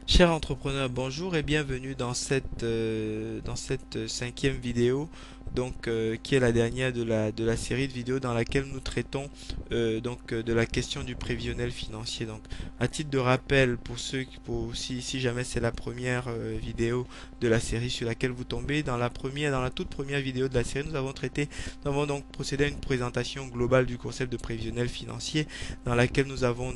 Chers entrepreneurs, bonjour et bienvenue dans cette cinquième vidéo, qui est la dernière de la série de vidéos dans laquelle nous traitons de la question du prévisionnel financier. Donc, à titre de rappel, si jamais c'est la première vidéo de la série sur laquelle vous tombez, dans la toute première vidéo de la série, nous avons donc procédé à une présentation globale du concept de prévisionnel financier, dans laquelle nous avons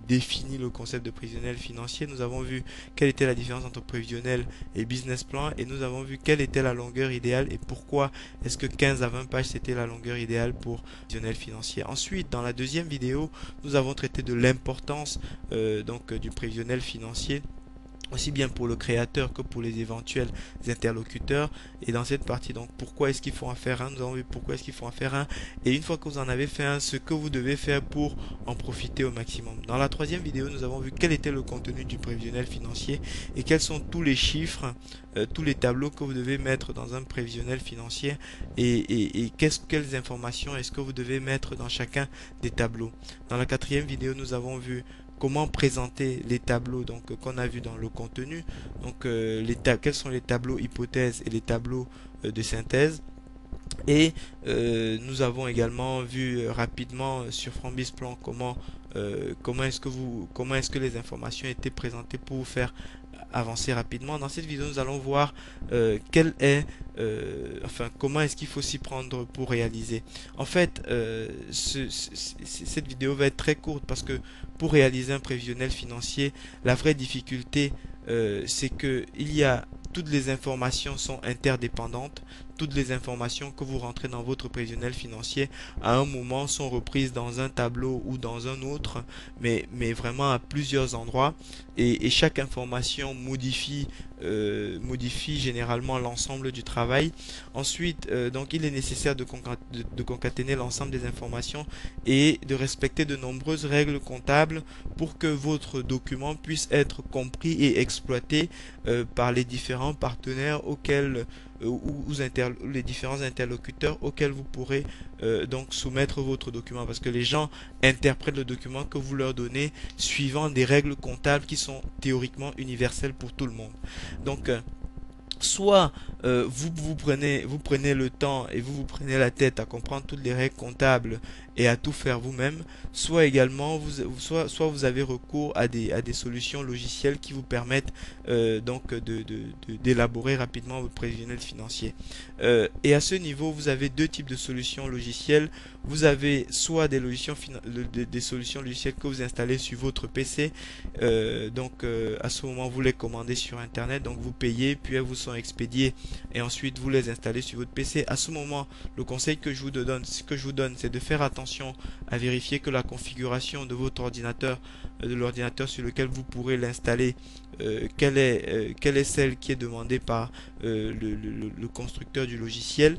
défini le concept de prévisionnel financier. Nous avons vu quelle était la différence entre prévisionnel et business plan et nous avons vu quelle était la longueur idéale et pourquoi est-ce que 15 à 20 pages c'était la longueur idéale pour prévisionnel financier. Ensuite, dans la deuxième vidéo, nous avons traité de l'importance du prévisionnel financier, aussi bien pour le créateur que pour les éventuels interlocuteurs. Et dans cette partie, donc, pourquoi est-ce qu'il faut en faire un? Nous avons vu pourquoi est-ce qu'il faut en faire un. Et une fois que vous en avez fait un, ce que vous devez faire pour en profiter au maximum. Dans la troisième vidéo, nous avons vu quel était le contenu du prévisionnel financier et quels sont tous les chiffres, tous les tableaux que vous devez mettre dans un prévisionnel financier et quelles informations est-ce que vous devez mettre dans chacun des tableaux. Dans la quatrième vidéo, nous avons vu comment présenter les tableaux qu'on a vu dans le contenu, quels sont les tableaux hypothèses et les tableaux de synthèse. Et nous avons également vu rapidement sur Frambis Plan comment est-ce que les informations étaient présentées pour vous faire avancer rapidement. Dans cette vidéo, nous allons voir comment est-ce qu'il faut s'y prendre pour réaliser. En fait, cette vidéo va être très courte parce que pour réaliser un prévisionnel financier, la vraie difficulté, c'est que toutes les informations sont interdépendantes. Toutes les informations que vous rentrez dans votre prévisionnel financier à un moment sont reprises dans un tableau ou dans un autre, mais vraiment à plusieurs endroits. Et chaque information modifie généralement l'ensemble du travail. Ensuite, il est nécessaire de concaténer l'ensemble des informations et de respecter de nombreuses règles comptables pour que votre document puisse être compris et exploité par les différents partenaires les différents interlocuteurs auxquels vous pourrez soumettre votre document, parce que les gens interprètent le document que vous leur donnez suivant des règles comptables qui sont théoriquement universelles pour tout le monde. Donc soit vous prenez le temps et vous prenez la tête à comprendre toutes les règles comptables et à tout faire vous-même, soit également soit vous avez recours à des solutions logicielles qui vous permettent d'élaborer rapidement votre prévisionnel financier. Et à ce niveau, vous avez deux types de solutions logicielles. Vous avez soit des solutions logicielles que vous installez sur votre PC. À ce moment, vous les commandez sur Internet, donc vous payez, puis elles vous sont expédiées et ensuite vous les installez sur votre PC. À ce moment, le conseil que je vous donne, c'est de faire attention à vérifier que la configuration de votre ordinateur, de l'ordinateur sur lequel vous pourrez l'installer, quelle est celle qui est demandée par le constructeur du logiciel.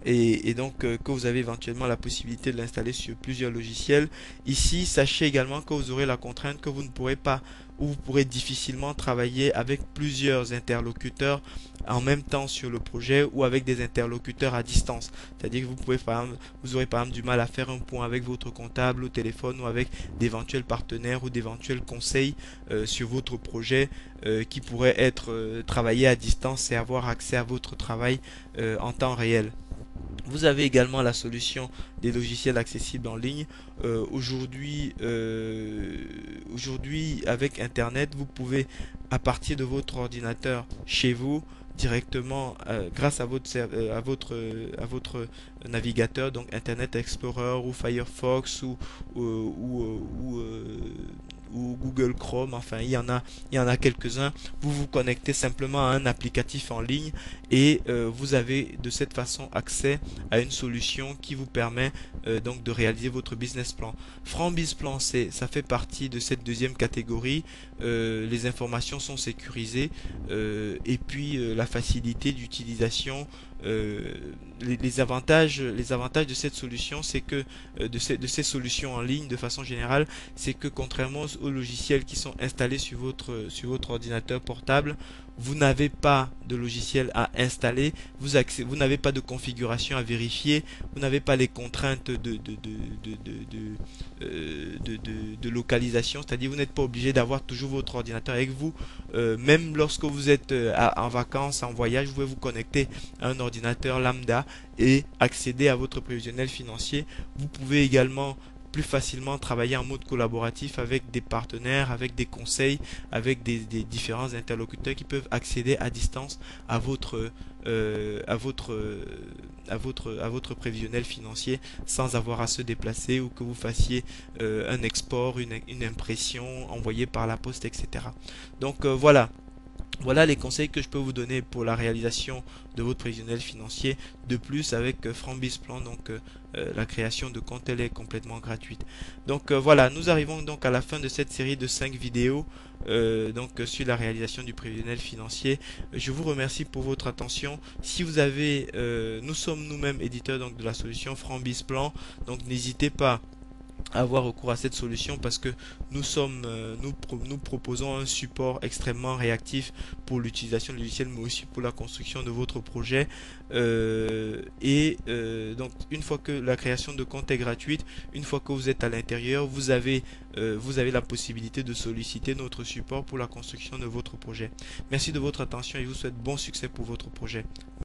Que vous avez éventuellement la possibilité de l'installer sur plusieurs logiciels. Ici, sachez également que vous aurez la contrainte que vous ne pourrez pas, ou vous pourrez difficilement travailler avec plusieurs interlocuteurs en même temps sur le projet ou avec des interlocuteurs à distance. C'est-à-dire que vous aurez par exemple du mal à faire un point avec votre comptable au téléphone ou avec d'éventuels partenaires ou d'éventuels conseils sur votre projet qui pourraient être travaillés à distance et avoir accès à votre travail en temps réel. Vous avez également la solution des logiciels accessibles en ligne. Aujourd'hui, avec Internet, vous pouvez, à partir de votre ordinateur chez vous, directement grâce à votre navigateur, donc Internet Explorer ou Firefox ou, ou, ou, euh, ou Google Chrome, enfin il y en a quelques-uns. Vous vous connectez simplement à un applicatif en ligne et vous avez de cette façon accès à une solution qui vous permet de réaliser votre business plan. Frambis Plan, ça fait partie de cette deuxième catégorie. Les informations sont sécurisées et puis la facilité d'utilisation les avantages de cette solution, c'est que de ces solutions en ligne de façon générale, c'est que contrairement aux logiciels qui sont installés sur votre ordinateur portable, vous n'avez pas de logiciel à installer, vous n'avez pas de configuration à vérifier, vous n'avez pas les contraintes de localisation, c'est-à-dire vous n'êtes pas obligé d'avoir toujours votre ordinateur avec vous. Même lorsque vous êtes en vacances, en voyage, vous pouvez vous connecter à un ordinateur lambda et accéder à votre prévisionnel financier. Vous pouvez également plus facilement travailler en mode collaboratif avec des partenaires, avec des conseils, avec des différents interlocuteurs qui peuvent accéder à distance à votre prévisionnel financier sans avoir à se déplacer ou que vous fassiez un export, une impression envoyée par la poste, etc. Donc voilà. Voilà les conseils que je peux vous donner pour la réalisation de votre prévisionnel financier. De plus, avec Frambizplan, donc la création de compte, elle est complètement gratuite. Donc voilà, nous arrivons donc à la fin de cette série de 5 vidéos sur la réalisation du prévisionnel financier. Je vous remercie pour votre attention. Si vous avez, nous sommes nous-mêmes éditeurs donc de la solution Frambizplan, donc n'hésitez pas avoir recours à cette solution parce que nous proposons un support extrêmement réactif pour l'utilisation du logiciel mais aussi pour la construction de votre projet donc une fois que la création de compte est gratuite, une fois que vous êtes à l'intérieur, vous avez la possibilité de solliciter notre support pour la construction de votre projet. Merci de votre attention et je vous souhaite bon succès pour votre projet.